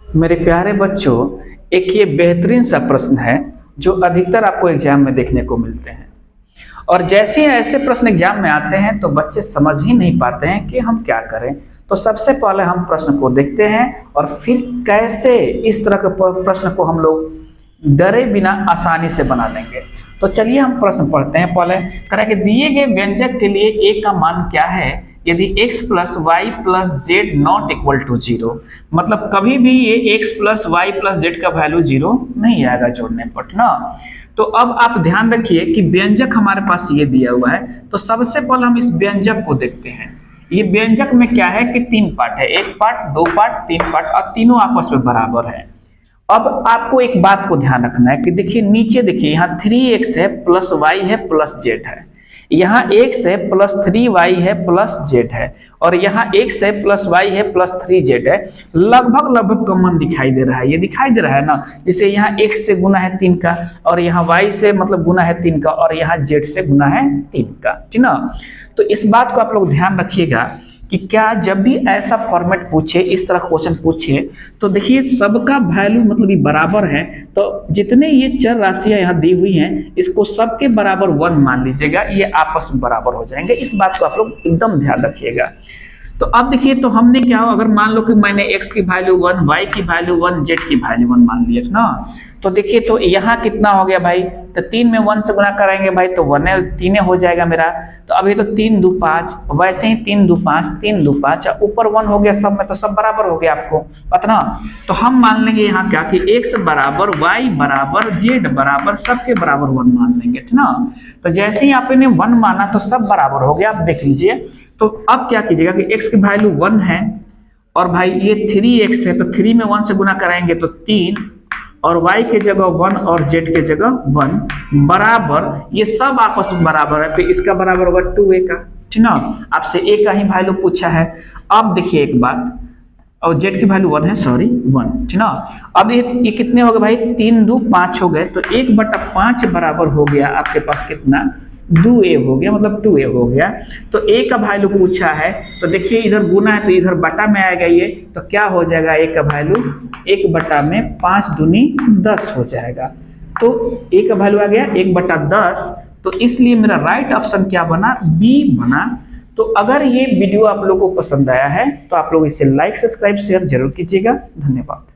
मेरे प्यारे बच्चों, एक ये बेहतरीन सा प्रश्न है जो अधिकतर आपको एग्जाम में देखने को मिलते हैं। और जैसे ही ऐसे प्रश्न एग्जाम में आते हैं तो बच्चे समझ ही नहीं पाते हैं कि हम क्या करें। तो सबसे पहले हम प्रश्न को देखते हैं और फिर कैसे इस तरह के प्रश्न को हम लोग डरे बिना आसानी से बना लेंगे। तो चलिए हम प्रश्न पढ़ते हैं। पहले कह कि दिए गए व्यंजक के लिए a का मान क्या है यदि x plus y plus z not equal to zero. मतलब कभी भी ये x plus y plus z का वैल्यू जीरो नहीं आएगा जोड़ने पर ना। तो अब आप ध्यान रखिए कि व्यंजक हमारे पास ये दिया हुआ है। तो सबसे पहले हम इस व्यंजक को देखते हैं। ये व्यंजक में क्या है कि तीन पार्ट है, एक पार्ट, दो पार्ट, तीन पार्ट और तीनों आपस में बराबर है। अब आपको एक बात को ध्यान रखना है कि देखिए नीचे देखिए यहाँ 3x है प्लस वाई है प्लस जेड है, यहाँ x है प्लस 3y है प्लस जेड है, और यहाँ x है प्लस y है प्लस 3z है। लगभग लगभग कॉमन दिखाई दे रहा है, ये दिखाई दे रहा है ना। जैसे यहाँ x से गुना है 3 का, और यहाँ y से मतलब गुना है 3 का, और यहाँ z से गुना है 3 का, ठीक ना। तो इस बात को आप लोग ध्यान रखिएगा कि क्या जब भी ऐसा फॉर्मेट पूछे, इस तरह क्वेश्चन पूछे, तो देखिए सबका वैल्यू मतलब ये बराबर है। तो जितने ये चर राशियां यहाँ दी हुई हैं इसको सबके बराबर 1 मान लीजिएगा, ये आपस में बराबर हो जाएंगे। इस बात को आप लोग एकदम ध्यान रखिएगा। तो अब देखिए तो हमने क्या हो, अगर मान लो कि मैंने x की वैल्यू 1, y की वैल्यू 1, z की वैल्यू 1 मान लिया ना। तो देखिए तो यहाँ कितना हो गया भाई, तो 3 में 1 से गुना करेंगे भाई तो 3 हो जाएगा मेरा। तो अभी तो 3 2 5, वैसे ही 3 2 5, 3 2 5, ऊपर 1 हो गया सब में, तो सब बराबर हो गया आपको पता ना। तो हम मान लेंगे यहाँ क्या कि x बराबर y बराबर z बराबर सबके बराबर 1 मान लेंगे, ठीक ना। तो जैसे ही आपने 1 माना तो सब बराबर हो गया। आप देख लीजिए तो अब क्या कीजिएगा कि x की वैल्यू 1 है और भाई ये 3x है, तो 3 में 1 से गुना कराएंगे तो 3, और y के जगह 1 और z के जगह 1 बराबर, ये सब आपस में बराबर है। तो इसका बराबर होगा 2a का, ठीक ना। आपसे a का ही वैल्यू पूछा है। अब देखिए एक बात, और z की वैल्यू 1 है, सॉरी 1, ठीक ना। अब ये कितने हो गए भाई, 3 2 5 हो गए, तो 1/5 बराबर हो गया आपके पास कितना, 2a हो गया, मतलब 2a हो गया। तो a का वैल्यू पूछा है, तो देखिए इधर गुना है तो इधर बटा में आएगा ये, तो क्या हो जाएगा a का वैल्यू 1/5 दूनी 10 हो जाएगा। तो a का वैल्यू आ गया 1/10। तो इसलिए मेरा राइट ऑप्शन क्या बना, बी बना। तो अगर ये वीडियो आप लोगों को पसंद आया है तो आप लोग इसे लाइक सब्सक्राइब शेयर जरूर कीजिएगा। धन्यवाद।